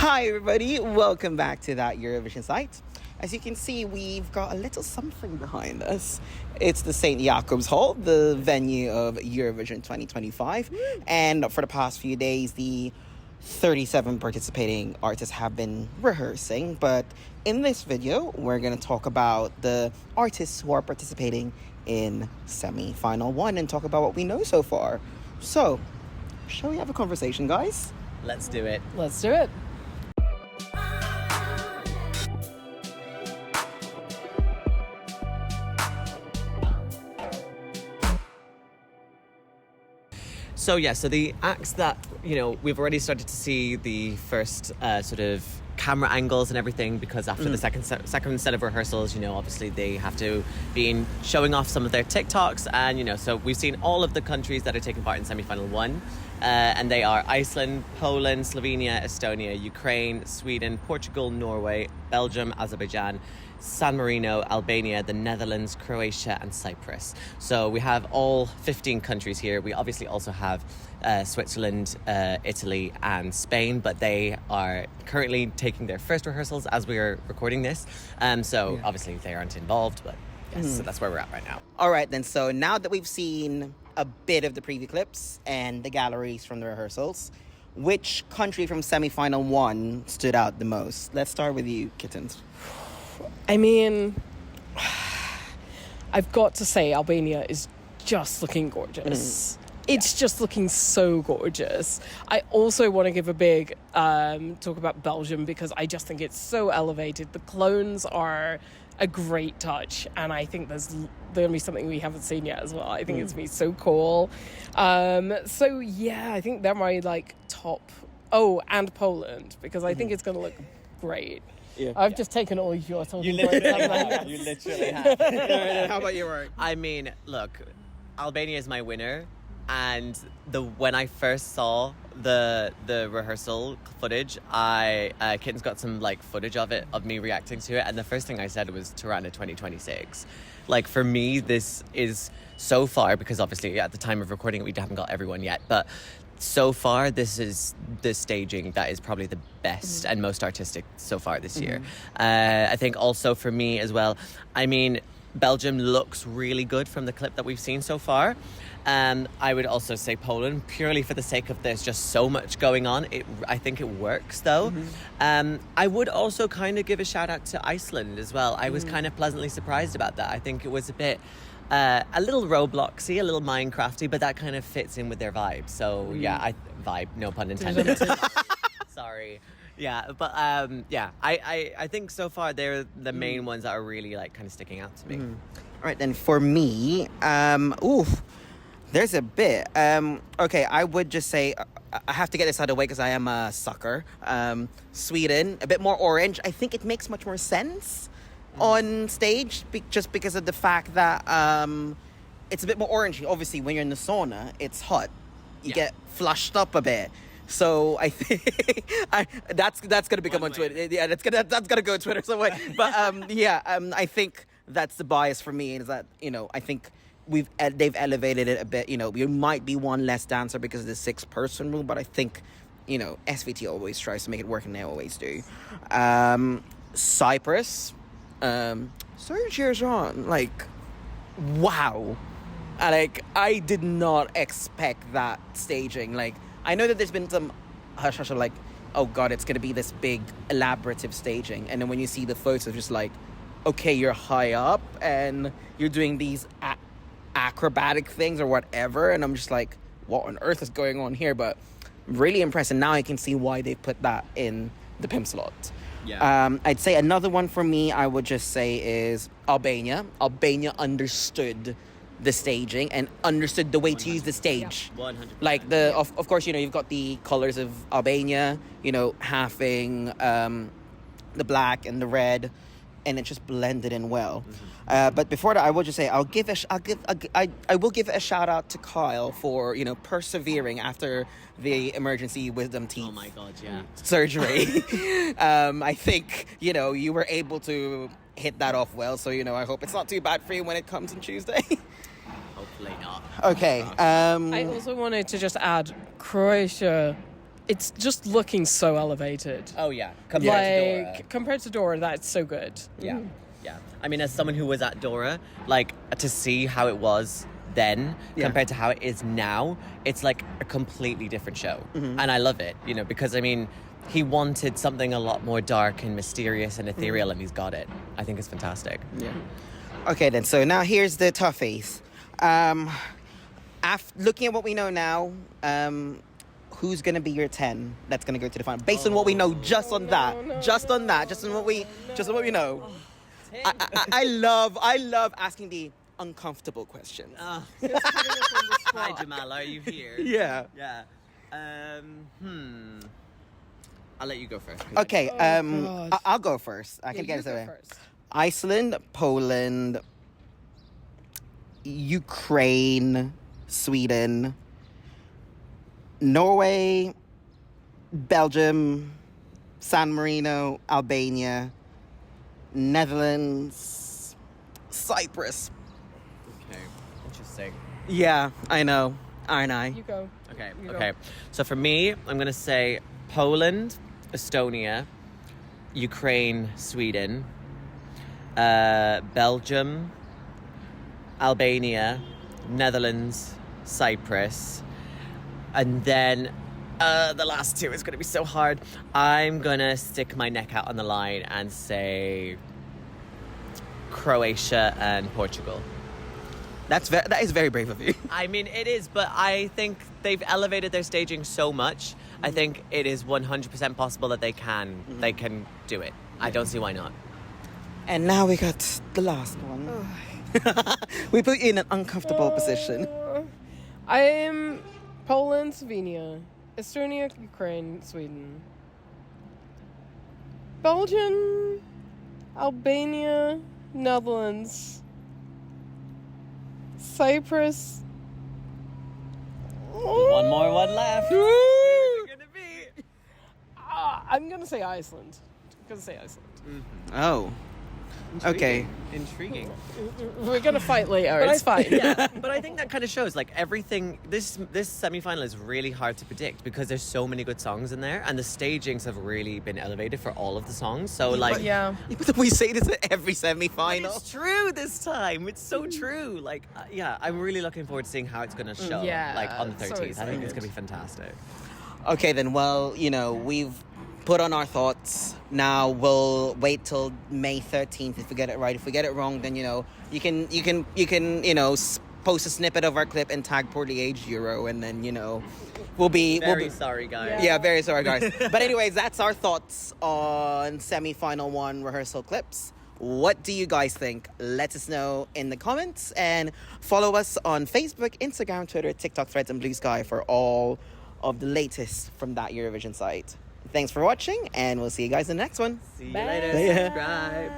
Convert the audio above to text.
Hi everybody, welcome back to that Eurovision site. As you can see, we've got a little something behind us. It's the St. Jacob's Hall, the venue of Eurovision 2025. And for the past few days, the 37 participating artists have been rehearsing. But in this video, we're going to talk about the artists who are participating in semi-final one and talk about what we know so far. So, shall we have a conversation, guys? Let's do it. Let's do it. So the acts that, we've already started to see the first sort of camera angles and everything, because after the second set of rehearsals, obviously they have to be showing off some of their TikToks. And, so we've seen all of the countries that are taking part in semi-final one. And they are Iceland, Poland, Slovenia, Estonia, Ukraine, Sweden, Portugal, Norway, Belgium, Azerbaijan, San Marino, Albania, the Netherlands, Croatia and Cyprus. So we have all 15 countries here. We obviously also have Switzerland, Italy and Spain, but they are currently taking their first rehearsals as we are recording this. Obviously they aren't involved, but yes, so that's where we're at right now. All right then, so now that we've seen a bit of the preview clips and the galleries from the rehearsals, which country from semi-final one stood out the most? Let's start with you, Kittens. I mean, I've got to say Albania is just looking gorgeous. It's just looking so gorgeous. I also want to give a big talk about Belgium, because I just think it's so elevated. The clones are a great touch, and I think there's going to be something we haven't seen yet as well. I think it's going to be so cool. I think they're my top. Oh, and Poland, because I think it's going to look great. Yeah. I've just taken all your talking You literally points. have. You literally have. How about you, Rory? I mean, look, Albania is my winner. And when I first saw the rehearsal footage, Kitten's got some footage of it, of me reacting to it, and the first thing I said was Tirana 2026. For me, this is so far, because obviously at the time of recording it we haven't got everyone yet, but so far this is the staging that is probably the best and most artistic so far this year. I think also for me as well, I mean, Belgium looks really good from the clip that we've seen so far. I would also say Poland, purely for the sake of there's just so much going on. I think it works though. I would also kind of give a shout out to Iceland as well. I was kind of pleasantly surprised about that. I think it was a bit, a little Robloxy, a little Minecrafty, but that kind of fits in with their vibe. So vibe, no pun intended. Sorry. Yeah, but I think so far they're the main ones that are really kind of sticking out to me. All right, then for me, there's a bit. Okay, I would just say I have to get this out of the way because I am a sucker. Sweden, a bit more orange. I think it makes much more sense on stage, just because of the fact that it's a bit more orangey. Obviously, when you're in the sauna, it's hot. You get flushed up a bit. So I think that's gonna become on Twitter. Yeah, that's gonna go on Twitter some way. But I think that's the bias for me, is that I think they've elevated it a bit. You might be one less dancer because of the 6-person rule, but I think SVT always tries to make it work, and they always do. Cyprus, Sergio Jean, wow. I did not expect that staging. I know that there's been some hush of oh god, it's gonna be this big elaborative staging, and then when you see the photos, just okay, you're high up and you're doing these acrobatic things or whatever, and I'm just what on earth is going on here? But really impressed, and now I can see why they put that in the pimp slot. I'd say another one for me, I would just say, is Albania. Albania understood the staging and understood the way 100%. To use the stage. 100%. Of course, you've got the colors of Albania, having the black and the red, and it just blended in well. But before that, I will just say I will give it a shout out to Kyle for persevering after the emergency wisdom teeth. Oh my god, yeah. Surgery. I think you were able to hit that off well. So I hope it's not too bad for you when it comes on Tuesday. Hopefully not. Okay. I also wanted to just add, Croatia it's just looking so elevated. Oh yeah, compared to Dora. Compared to Dora, that's so good. Yeah, yeah. I mean, as someone who was at Dora, like to see how it was then compared to how it is now, it's like a completely different show, and I love it. You know, because I mean, he wanted something a lot more dark and mysterious and ethereal, and he's got it. I think it's fantastic. Yeah. Okay, then. So now here's the toughies. Looking at what we know now, who's going to be your 10 that's going to go to the final? Based on what we know, just on what we know. I love asking the uncomfortable questions. Hi, Jamal. Are you here? Yeah. Yeah. I'll let you go first. Okay. I'll go first. I can get it away. Iceland, Poland, Ukraine, Sweden, Norway, Belgium, San Marino, Albania, Netherlands, Cyprus. Okay. Interesting. Yeah, I know. Aren't I? You go. Okay. You Okay. go. So for me, I'm gonna say Poland, Estonia, Ukraine, Sweden, Belgium, Albania, Netherlands, Cyprus, and then the last two is going to be so hard. I'm going to stick my neck out on the line and say Croatia and Portugal. That is very brave of you. I mean, it is, but I think they've elevated their staging so much. I think it is 100% possible that they can do it. I don't see why not. And now we got the last one. We put you in an uncomfortable position. I'm Poland, Slovenia, Estonia, Ukraine, Sweden, Belgium, Albania, Netherlands, Cyprus. One more, one left. Woo! Where's it gonna be? I'm gonna say Iceland. Oh. Okay. Intriguing. We're gonna fight later. But It's fine. Yeah, but I think that kind of shows like everything. This semi-final is really hard to predict because there's so many good songs in there, and the stagings have really been elevated for all of the songs. So like, Yeah. We say this at every semi-final. it's true this time. It's so true. Like, yeah, I'm really looking forward to seeing how it's gonna show. Yeah, like on the so 13th. I think it's excited. gonna be fantastic. Okay, then. Well, we've put on our thoughts. Now we'll wait till May 13th if we get it right. If we get it wrong, then you can post a snippet of our clip and tag Poorly Aged Euro, and then we'll be Sorry, guys. Yeah, very sorry, guys. But anyways, that's our thoughts on semi-final 1 rehearsal clips. What do you guys think? Let us know in the comments, and follow us on Facebook, Instagram, Twitter, TikTok, Threads, and Blue Sky for all of the latest from that Eurovision site. Thanks for watching, and we'll see you guys in the next one. See you Bye. later. Yeah. Subscribe.